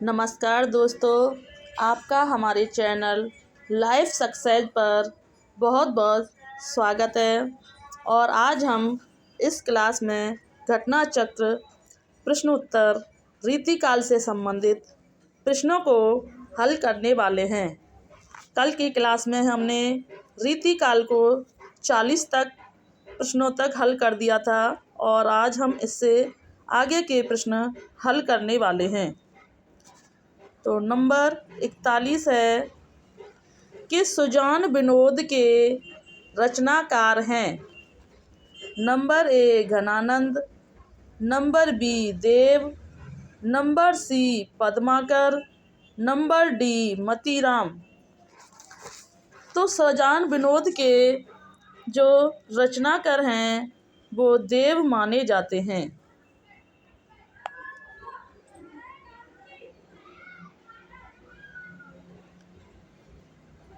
नमस्कार दोस्तों, आपका हमारे चैनल लाइफ सक्सेस पर बहुत बहुत स्वागत है। और आज हम इस क्लास में घटना चक्र, प्रश्न उत्तर, रीतिकाल से संबंधित प्रश्नों को हल करने वाले हैं। कल की क्लास में हमने रीतिकाल को 40 तक प्रश्नों तक हल कर दिया था और आज हम इससे आगे के प्रश्न हल करने वाले हैं। तो नंबर 41 है कि सुजान विनोद के रचनाकार हैं। Number A Ghananand, number B Dev, number C Padmakar, number D Matiram. तो सुजान विनोद के जो रचनाकार हैं वो देव माने जाते हैं।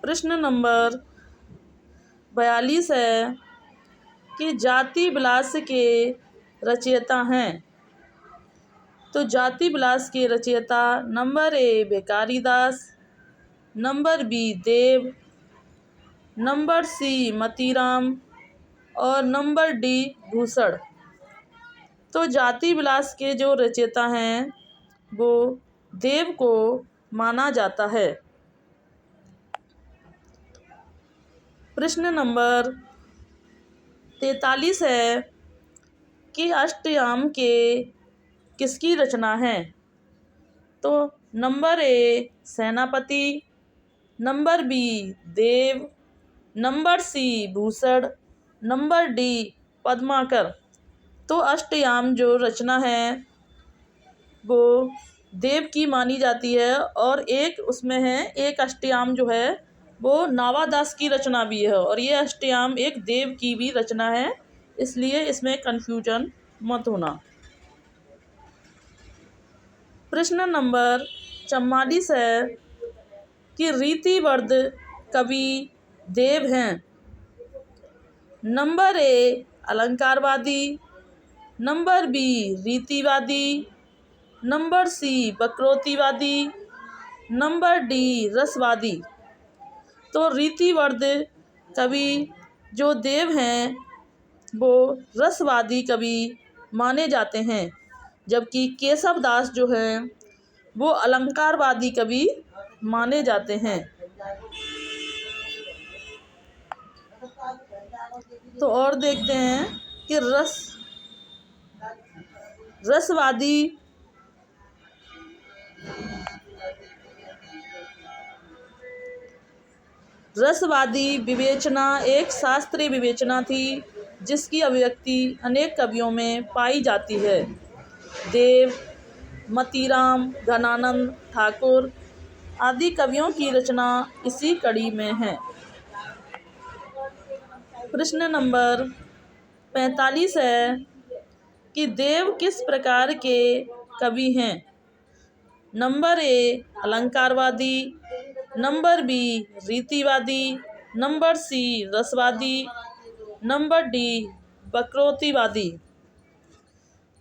प्रश्न नंबर 42 है कि जाति विलास के रचयिता हैं। तो जाति विलास के रचयिता number A Bhikharidas, number B Dev, number C Matiram और नंबर डी भूषण। तो जाति विलास के जो रचयिता हैं वो देव को माना जाता है। प्रश्न नंबर 43 है कि अष्टयाम के किसकी रचना है। तो number A Senapati, number B Dev, number C Bhushan, number D Padmakar. तो अष्टयाम जो रचना है वो देव की मानी जाती है और एक उसमें है, एक अष्टयाम जो है वो नावादास की रचना भी है और ये अष्टयाम एक देव की भी रचना है, इसलिए इसमें कन्फ्यूजन मत होना। प्रश्न नंबर 44 है कि रीतिवर्ध कवि देव हैं। नंबर ए अलंकारवादी, नंबर बी रीतिवादी, नंबर सी वक्रोक्तिवादी, नंबर डी रसवादी। तो रीतिवर्ध कवि जो देव हैं वो रसवादी कवि माने जाते हैं, जबकि केशव दास जो हैं वो अलंकारवादी कवि माने जाते हैं। तो और देखते हैं कि रसवादी विवेचना एक शास्त्रीय विवेचना थी जिसकी अभिव्यक्ति अनेक कवियों में पाई जाती है। देव, मतीराम, घनानंद, ठाकुर आदि कवियों की रचना इसी कड़ी में है। प्रश्न नंबर 45 है कि देव किस प्रकार के कवि हैं। नंबर ए अलंकारवादी, नंबर बी रीतिवादी, नंबर सी रसवादी, नंबर डी वक्रोक्तिवादी।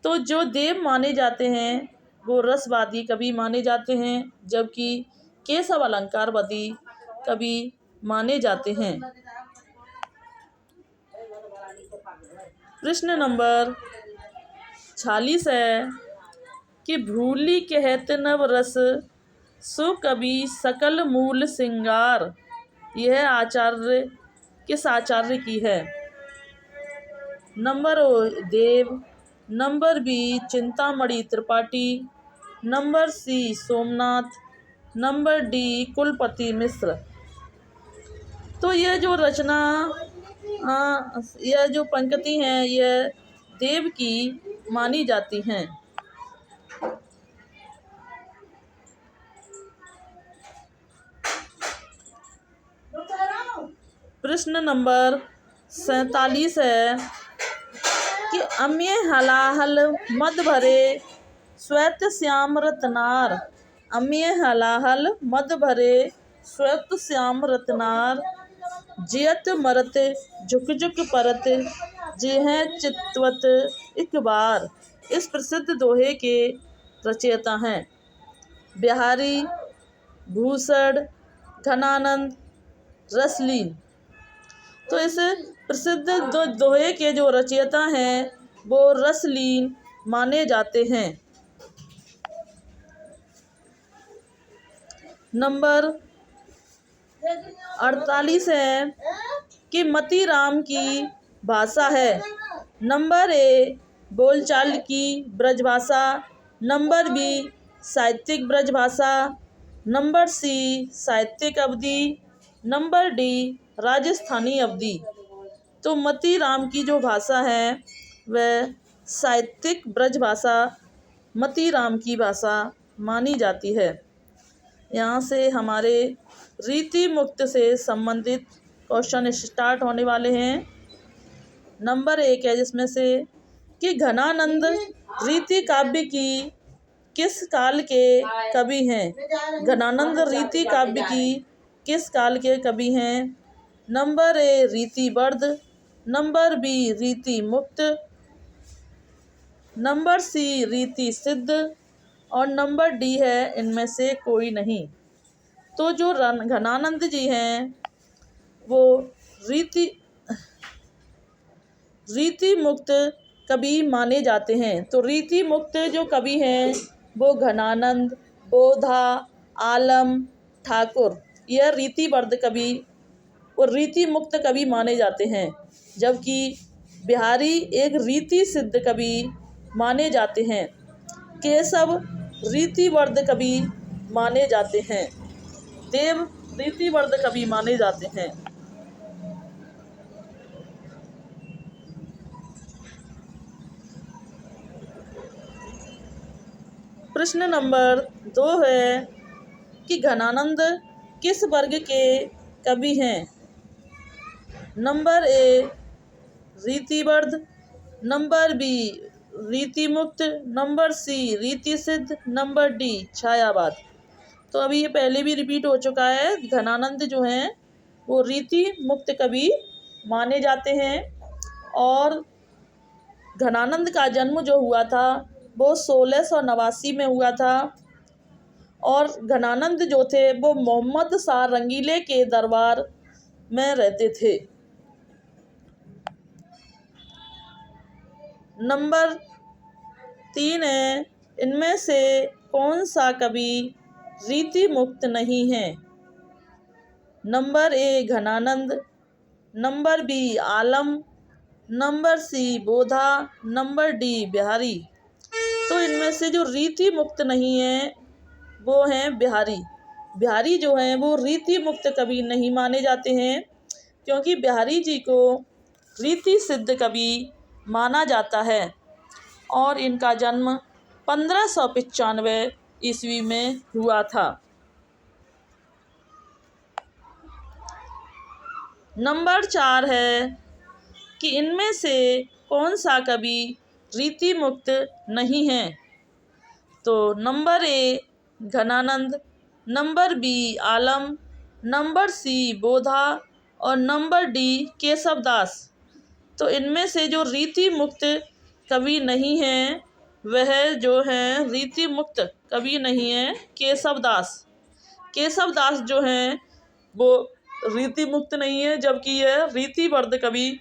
तो जो देव माने जाते हैं वो रसवादी कवि माने जाते हैं, जबकि केशव अलंकारवादी कवि माने जाते हैं। प्रश्न नंबर 46 है कि भूली कहत नव रस सो कवि सकल मूल सिंगार। यह आचार्य किस आचार्य की है। Number O Dev, number B Chintamani Tripathi, number C Somnath, number D Kulpati Mishra. तो यह जो रचना यह जो पंक्ति हैं यह देव की मानी जाती हैं। प्रश्न नंबर 47 है कि अम्य हलाहल मद भरे श्वेत श्याम रत्नार। अम्य हलाहल मद भरे श्वेत श्याम रत्नार, जियत मरत झुक झुक परत, जेह चितवत एक बार। इस प्रसिद्ध दोहे के रचयिता हैं। बिहारी, भूषण, घनानंद, रसलीन। तो इस प्रसिद्ध दो दोहे के जो रचयिता हैं वो रसलीन माने जाते हैं। नंबर 48 है कि मतीराम की भाषा है। नंबर ए बोलचाल की ब्रजभाषा, नंबर बी साहित्यिक ब्रजभाषा, नंबर सी साहित्यिक अवधि, नंबर डी राजस्थानी अवधि। तो मतीराम की जो भाषा है वह साहित्यिक ब्रजभाषा मतीराम की भाषा मानी जाती है। यहाँ से हमारे रीति मुक्त से संबंधित क्वेश्चन स्टार्ट होने वाले हैं। नंबर 1 है जिसमें से कि घनानंद रीति काव्य की किस काल के कवि हैं। घनानंद रीति काव्य की किस काल के कवि हैं। नंबर ए रीतिवर्ध, नंबर बी रीति मुक्त, नंबर सी रीति सिद्ध और नंबर डी है इनमें से कोई नहीं। तो जो घनानंद जी हैं वो रीति मुक्त कवि माने जाते हैं। तो रीति मुक्त जो कवि हैं वो घनानंद, बोधा, आलम, ठाकुर, यह रीतिवर्ध कवि और रीति मुक्त कवि माने जाते हैं। जबकि बिहारी एक रीति सिद्ध कवि माने जाते हैं। केशव रीतिवर्ध कवि माने जाते हैं। देव रीतिवर्ध कवि माने जाते हैं। प्रश्न नंबर 2 है कि घनानंद किस वर्ग के कवि हैं। नंबर ए रीतिवर्ध, नंबर बी रीति मुक्त, नंबर सी रीति सिद्ध, नंबर डी छायावाद। तो अभी ये पहले भी रिपीट हो चुका है। घनानंद जो हैं वो रीति मुक्त कवि माने जाते हैं और घनानंद का जन्म जो हुआ था वो 1689 में हुआ था और घनानंद जो थे वो मोहम्मद शाह रंगीले के दरबार में रहते थे। नंबर 3 है इनमें से कौन सा कवि रीति मुक्त नहीं है। Number A Ghananand, number B Alam, number C Bodha, number D Bihari. तो इनमें से जो रीति मुक्त नहीं है वो हैं बिहारी। बिहारी जो हैं वो रीति मुक्त कवि नहीं माने जाते हैं क्योंकि बिहारी जी को रीति सिद्ध कवि माना जाता है और इनका जन्म 1595 ईस्वी में हुआ था। नंबर 4 है कि इनमें से कौन सा कवि रीति मुक्त नहीं है। तो number A Ghananand, number B Alam, number C Bodha और नंबर डी केशवदास। तो इनमें से जो रीति मुक्त कवि नहीं है वह जो है रीति मुक्त कवि नहीं है केशवदास। केशवदास जो हैं वो रीति मुक्त नहीं है जबकि यह रीतिवर्ध कवि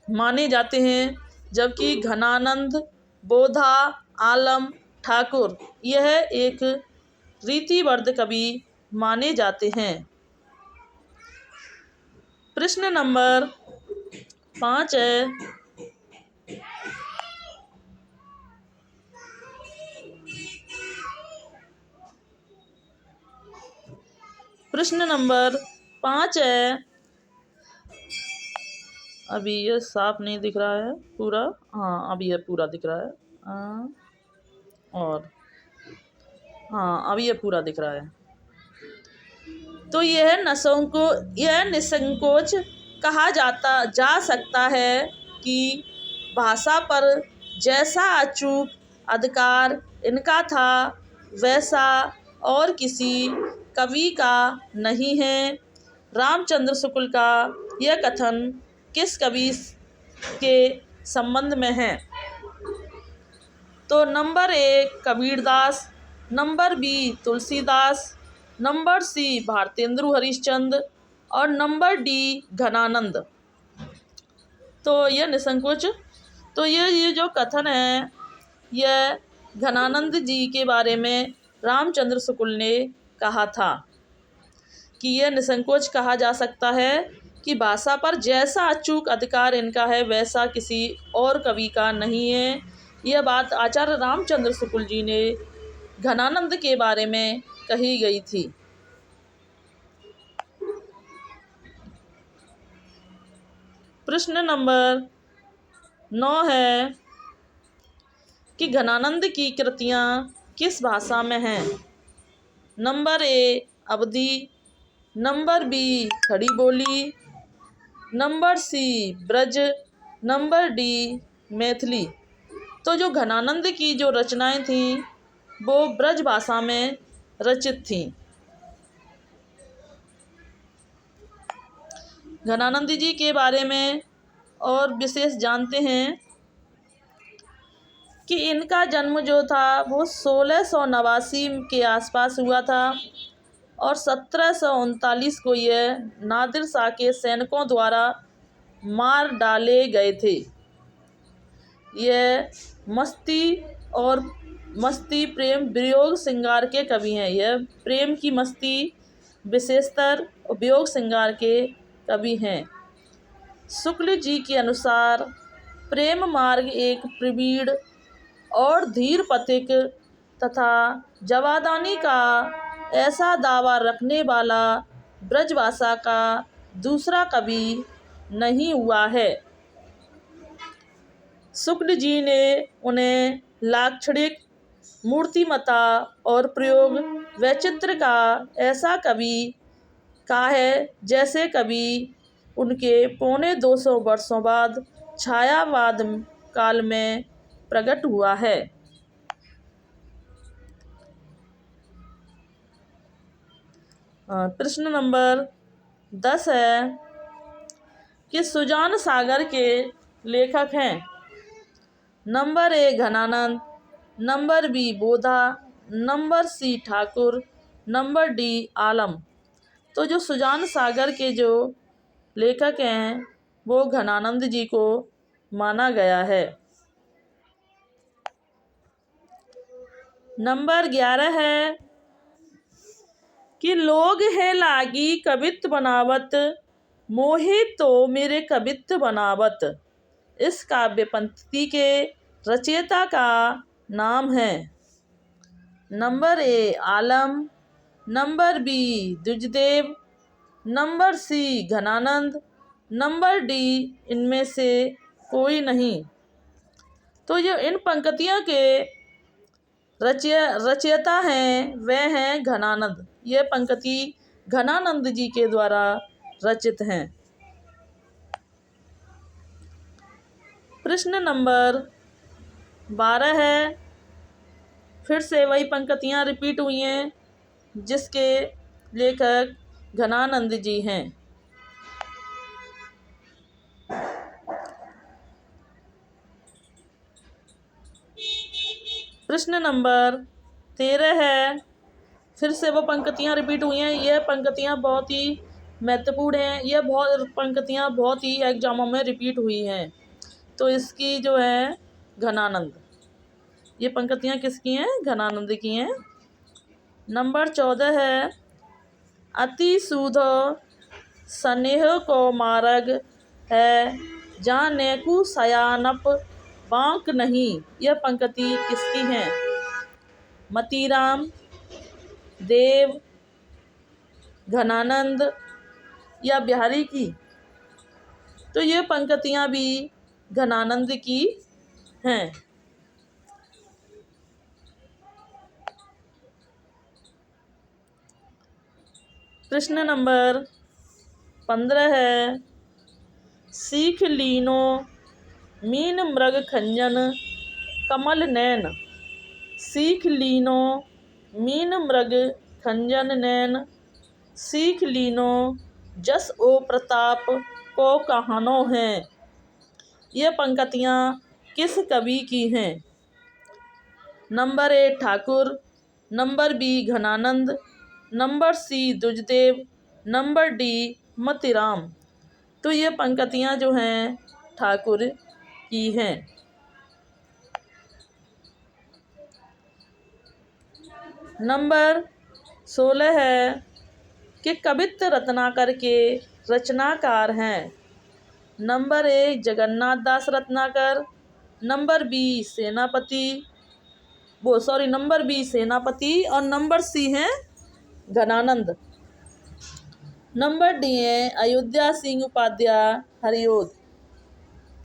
माने जाते हैं। जबकि घनानंद, बोधा, आलम, ठाकुर यह एक रीतिवर्ध कवि माने जाते हैं। प्रश्न नंबर 5 है प्रश्न नंबर 5 है, अभी ये साफ नहीं दिख रहा है पूरा, हाँ अभी ये पूरा दिख रहा है और हाँ अभी ये पूरा दिख रहा है। तो यह निसंकोच कहा जा सकता है कि भाषा पर जैसा अचूक अधिकार इनका था वैसा और किसी कवि का नहीं है। रामचंद्र शुक्ल का यह कथन किस कवि के संबंध में है। तो number 1 Kabirdas, number B Tulsidas, number C Bharatendu Harishchandra और नंबर डी घनानंद। तो यह निसंकोच, तो ये जो कथन है यह घनानंद जी के बारे में रामचंद्र शुक्ल ने कहा था कि यह निसंकोच कहा जा सकता है कि भाषा पर जैसा अचूक अधिकार इनका है वैसा किसी और कवि का नहीं है। यह बात आचार्य रामचंद्र शुक्ल जी ने घनानंद के बारे में कही गई थी। प्रश्न नंबर 9 है कि घनानंद की कृतियाँ किस भाषा में हैं। Number A Awadhi, number B Khari Boli, number C Braj, number D Maithili. तो जो घनानंद की जो रचनाएं थीं वो ब्रज भाषा में रचित थीं। घनानंद जी के बारे में और विशेष जानते हैं कि इनका जन्म जो था वो 1689 के आसपास हुआ था और 1739 को यह नादिर शाह के सैनिकों द्वारा मार डाले गए थे। यह मस्ती प्रेम वियोग श्रृंगार के कवि हैं। यह प्रेम की मस्ती विशेषतर और वियोग श्रृंगार के कवि हैं। शुक्ल जी के अनुसार प्रेम मार्ग एक प्रवीण और धीर पथिक तथा जवादानी का ऐसा दावा रखने वाला ब्रजभाषा का दूसरा कवि नहीं हुआ है। शुक्ल जी ने उन्हें लाक्षणिक, मूर्तिमता और प्रयोग वैचित्र का ऐसा कवि कहा है जैसे कवि उनके 250 वर्षों बाद छायावाद काल में प्रकट हुआ है। प्रश्न नंबर 10 है कि सुजान सागर के लेखक हैं। Number A Ghananand, number B Bodha, number C Thakur, number D Alam. तो जो सुजान सागर के जो लेखक हैं वो घनानंद जी को माना गया है। नंबर 11 है कि लोग है लागी कवित्व बनावत, मोहे तो मेरे कवित्व बनावत। इस काव्य पंक्ति के रचयिता का नाम है। Number A Alam, number B Dwijdev, number C Ghananand, number D इनमें से कोई नहीं। तो जो इन पंक्तियों के रचयिता हैं वह हैं घनानंद। ये पंक्ति घनानंद जी के द्वारा रचित हैं। प्रश्न नंबर 12 है, फिर से वही पंक्तियाँ रिपीट हुई हैं जिसके लेखक घनानंद जी हैं। प्रश्न नंबर 13 है, फिर से वो पंक्तियाँ रिपीट हुई हैं। यह पंक्तियाँ बहुत ही महत्वपूर्ण हैं। यह पंक्तियाँ बहुत ही एग्जामों में रिपीट हुई हैं। तो इसकी जो है घनानंद, ये पंक्तियाँ किसकी हैं? घनानंद की हैं। नंबर 14 है, अति सूधो स्नेह को मार्ग है, जानेकु सयानप बांक नहीं। यह पंक्ति किसकी है? मतीराम, देव, घनानंद या बिहारी की? तो ये पंक्तियाँ भी घनानंद की हैं। प्रश्न नंबर 15 है, सीख लीनो मीन मृग खंजन कमल नैन। सीख लीनो मीन मृग खंजन नैन, सीख लीनो जस ओ प्रताप को कहानो हैं। ये पंक्तियाँ किस कवि की हैं? Number A Thakur, number B Ghananand, number C Dujdev, number D Matiram. तो ये पंक्तियाँ जो हैं ठाकुर की हैं। नंबर 16 है कि कवित्त रत्नाकर के रचनाकार हैं। नंबर 1 जगन्नाथ दास रत्नाकर, नंबर बी सेनापति और नंबर सी है घनानंद। नंबर डी है अयोध्या सिंह उपाध्याय हरिओद।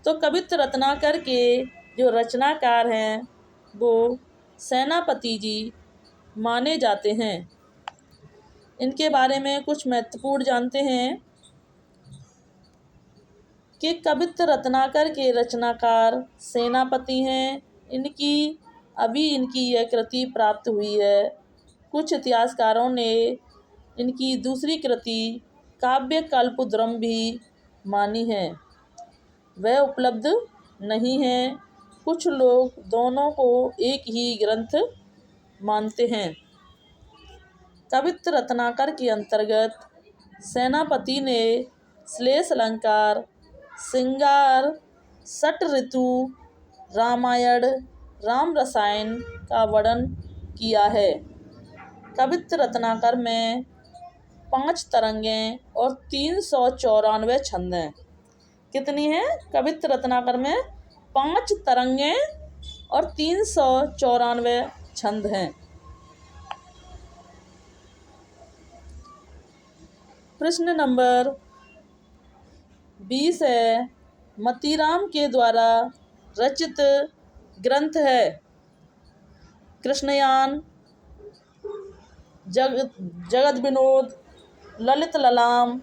तो कवित्त रत्नाकर के जो रचनाकार हैं वो सेनापति जी माने जाते हैं। इनके बारे में कुछ महत्वपूर्ण जानते हैं कि कवित्त रत्नाकर के रचनाकार सेनापति हैं। इनकी यह कृति प्राप्त हुई है। कुछ इतिहासकारों ने इनकी दूसरी कृति काव्य कल्पद्रुम भी मानी है, वह उपलब्ध नहीं है। कुछ लोग दोनों को एक ही ग्रंथ मानते हैं। कवित्त रत्नाकर के अंतर्गत सेनापति ने श्लेष अलंकार, श्रृंगार, षट ऋतु, रामायण, राम रसायन का वर्णन किया है। कवित्त रत्नाकर में 5 तरंगें और 394 छंद हैं। कितनी हैं? कवित्त रत्नाकर में 5 तरंगें और 394 छंद हैं। प्रश्न नंबर 20 है मतीराम के द्वारा रचित ग्रंथ है कृष्णयान, जगत विनोद, ललित ललाम,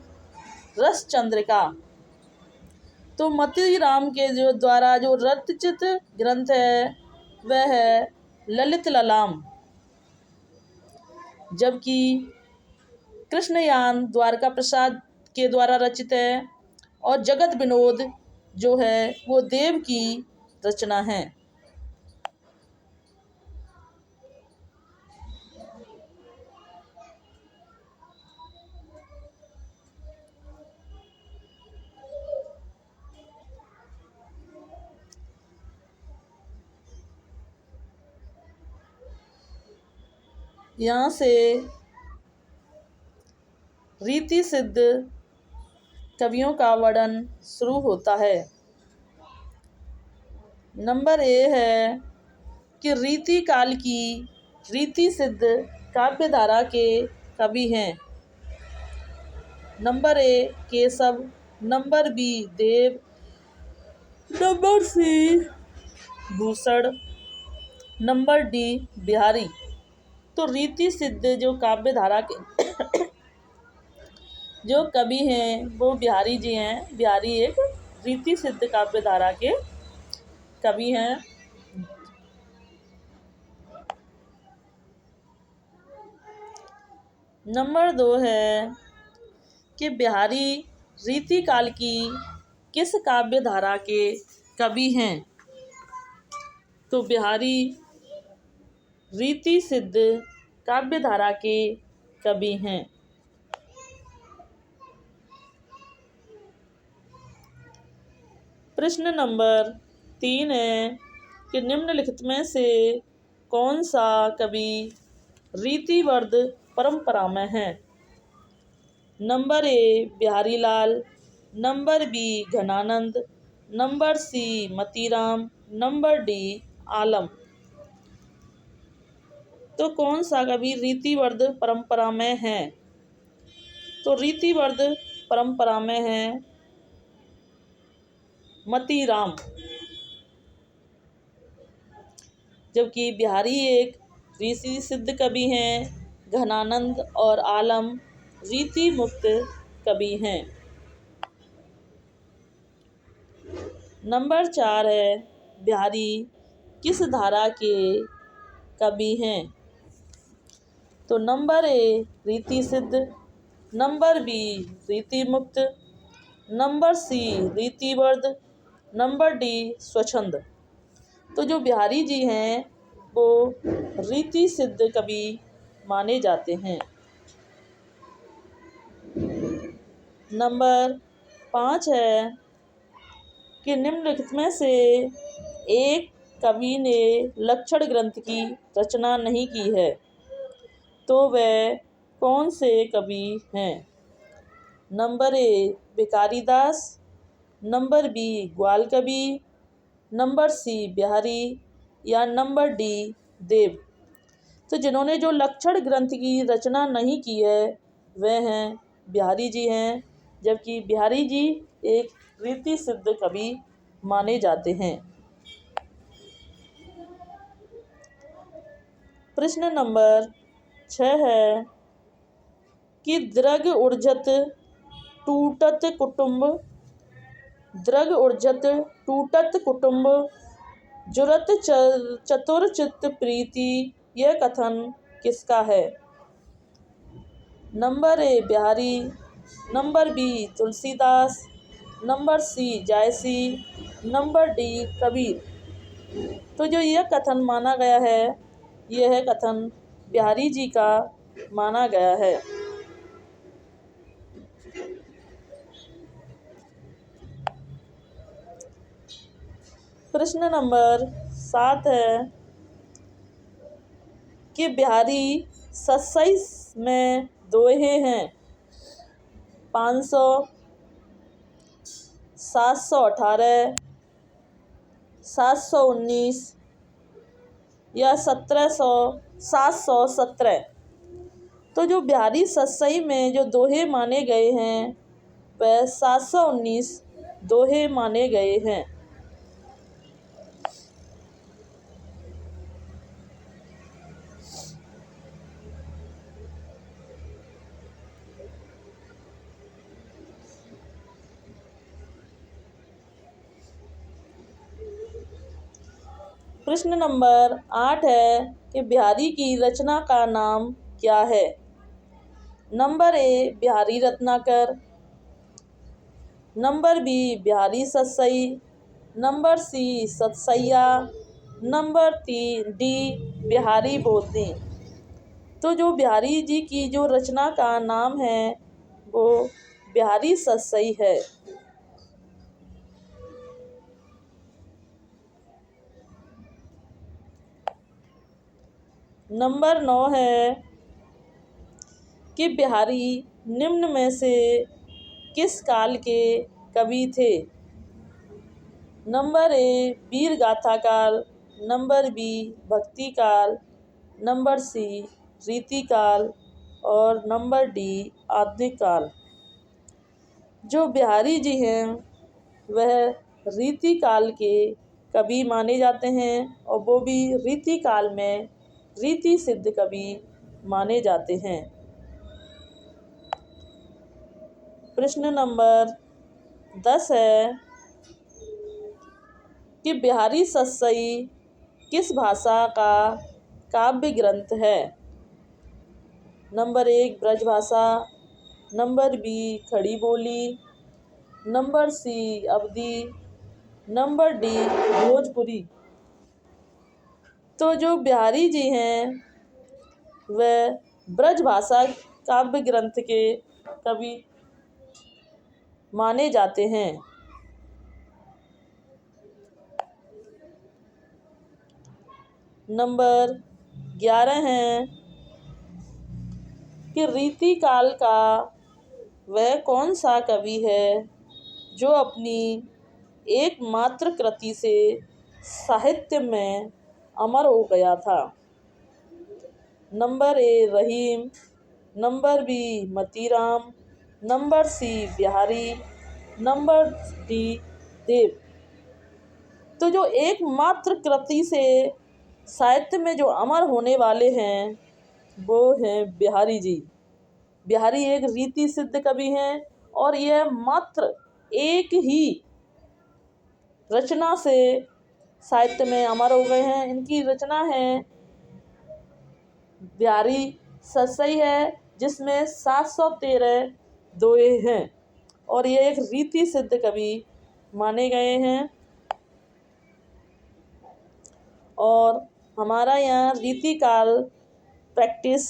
रस चंद्रिका। तो मतीराम के द्वारा जो रचित ग्रंथ है वह है ललित ललाम, जबकि कृष्णयान द्वारका प्रसाद के द्वारा रचित है और जगत विनोद जो है वो देव की रचना है। यहाँ से रीति सिद्ध कवियों का वर्णन शुरू होता है। नंबर ए है कि रीति काल की रीति सिद्ध काव्यधारा के कवि हैं। Number A Keshav, number B Dev, number C Bhushan, number D Bihari. तो रीति सिद्ध जो काव्यधारा के जो कवि हैं वो बिहारी जी हैं। बिहारी एक रीति सिद्ध काव्यधारा के कवि हैं। नंबर 2 है कि बिहारी रीति काल की किस काव्यधारा के कवि हैं। तो बिहारी रीति सिद्ध काव्यधारा के कवि हैं। प्रश्न नंबर 3 है कि निम्नलिखित में से कौन सा कवि रीतिवर्ध परंपरा में है। Number A Bihari Lal, number B Ghananand, number C Matiram, number D Alam. तो कौन सा कवि रीतिवर्ध परंपरा में है। तो रीतिवर्ध परंपरा में है मतीराम, जबकि बिहारी एक रीति सिद्ध कवि हैं। घनानंद और आलम रीति मुक्त कवि हैं। नंबर 4 है बिहारी किस धारा के कवि हैं। तो नंबर ए रीति सिद्ध, नंबर बी रीति मुक्त, नंबर सी रीतिवर्ध, नंबर डी स्वच्छंद। तो जो बिहारी जी हैं वो रीति सिद्ध कवि माने जाते हैं। नंबर 5 है कि निम्नलिखित में से एक कवि ने लक्षण ग्रंथ की रचना नहीं की है, तो वह कौन से कवि हैं? नंबर ए भिखारी दास, नंबर बी ग्वाल कवि, नंबर सी बिहारी या नंबर डी देव। तो जिन्होंने जो लक्षण ग्रंथ की रचना नहीं की है वह हैं बिहारी जी हैं, जबकि बिहारी जी एक रीति सिद्ध कवि माने जाते हैं। प्रश्न नंबर 6 है कि दृग ऊर्जत टूटत कुटुंब, दृग ऊर्जत टूटत कुटुंब, जुरत चतुर चित्त प्रीति, यह कथन किसका है? Number A Bihari, number B Tulsidas, number C Jayasi, number D Kabir. तो जो यह कथन माना गया है यह कथन बिहारी जी का माना गया है। प्रश्न नंबर 7 है कि बिहारी सत्सई में दोहे हैं 500, 718, 719 या 717। तो जो बिहारी सत्सई में जो दोहे माने गए हैं वह 719 दोहे माने गए हैं। प्रश्न नंबर 8 है कि बिहारी की रचना का नाम क्या है? Number A Bihari Ratnakar, number B Bihari Satsai, number C Satsaiya, number D Bihari Botni. तो जो बिहारी जी की जो रचना का नाम है वो बिहारी सत्सई है। नंबर 9 है कि बिहारी निम्न में से किस काल के कवि थे? नंबर ए वीर गाथा काल, नंबर बी भक्ति काल, नंबर सी रीति काल और नंबर डी आधुनिक काल। जो बिहारी जी हैं वह रीति काल के कवि माने जाते हैं और वो भी रीति काल में रीति सिद्ध कवि माने जाते हैं। प्रश्न नंबर 10 है कि बिहारी सत्सई किस भाषा का काव्य ग्रंथ है? नंबर 1 ब्रज भाषा, number B Khari Boli, number सी अवधी, नंबर डी भोजपुरी। तो जो बिहारी जी हैं वह ब्रज भाषा काव्य ग्रंथ के कवि माने जाते हैं। नंबर 11 है कि रीति काल का वह कौन सा कवि है जो अपनी एकमात्र कृति से साहित्य में अमर हो गया था? Number A Rahim, number B Matiram, number C Bihari, number D Dev. तो जो एकमात्र कृति से साहित्य में जो अमर होने वाले हैं वो हैं बिहारी जी। बिहारी एक रीति सिद्ध कवि हैं और यह मात्र एक ही रचना से साहित्य में अमर हो गए हैं। इनकी रचना है बिहारी सत्सई है जिसमें 713 दोहे हैं और ये एक रीति सिद्ध कवि माने गए हैं। और हमारा यहाँ रीतिकाल प्रैक्टिस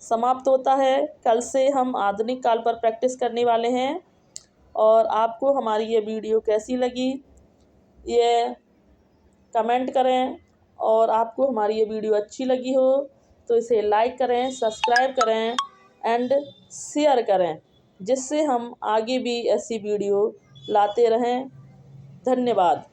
समाप्त होता है। कल से हम आधुनिक काल पर प्रैक्टिस करने वाले हैं। और आपको हमारी ये वीडियो कैसी लगी ये कमेंट करें, और आपको हमारी ये वीडियो अच्छी लगी हो तो इसे लाइक करें, सब्सक्राइब करें एंड शेयर करें, जिससे हम आगे भी ऐसी वीडियो लाते रहें। धन्यवाद।